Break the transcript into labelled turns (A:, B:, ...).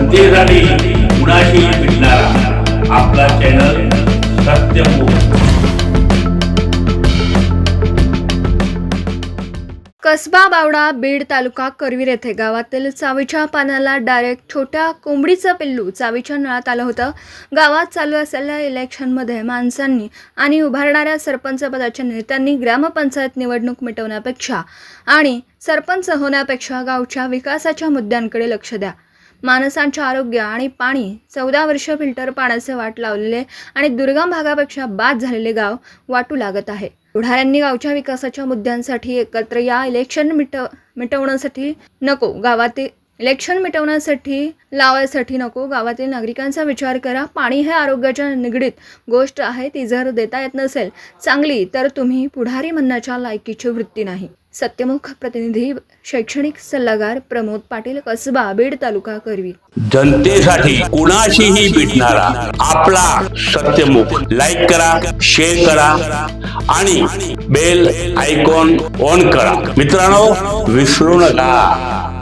A: जनतेसाठी कुणाशी भेटणारा आपला चॅनल सत्यमुख।
B: कसबा बावडा बीड तालुका करवीर येथे गावातील चावीच्या पानाला डायरेक्ट छोट्या कोंबडीचं पिल्लू चावीच्या नळात आलं होतं। गावात चालू असलेल्या इलेक्शनमध्ये माणसांनी आणि उभारणाऱ्या सरपंच पदाच्या नेत्यांनी ग्रामपंचायत निवडणूक मिटवण्यापेक्षा आणि सरपंच होण्यापेक्षा गावच्या विकासाच्या मुद्द्यांकडे लक्ष द्या। माणसांच्या आरोग्य आणि पाणी 14 वर्ष फिल्टर पाण्याचे वाट लावलेले आणि दुर्गम भागापेक्षा बाद झालेले गाव वाटू लागत आहे। पुढाऱ्यांनी गावच्या विकासाच्या मुद्द्यांसाठी एकत्र या। इलेक्शन मिटवण्यासाठी नको, गावातील इलेक्शन मिटवण्यासाठी लावायसाठी नको, गावातील नागरिकांचा विचार करा। पाणी हे आरोग्याच्या निगडीत गोष्ट आहे, ती जर देता येत नसेल चांगली तर तुम्ही पुढारी म्हणण्याच्या लायकीची वृत्ती नाही। सत्यमुख प्रतिनिधी शैक्षणिक सल्लागार प्रमोद पाटील, कसबा बीड तालुका करवीर।
A: जनतेसाठी कुणाशीही भेटणारा आपला सत्यमुख। लाईक करा, शेअर करा आणि बेल आयकॉन ऑन करा। मित्रांनो, विसरू नका।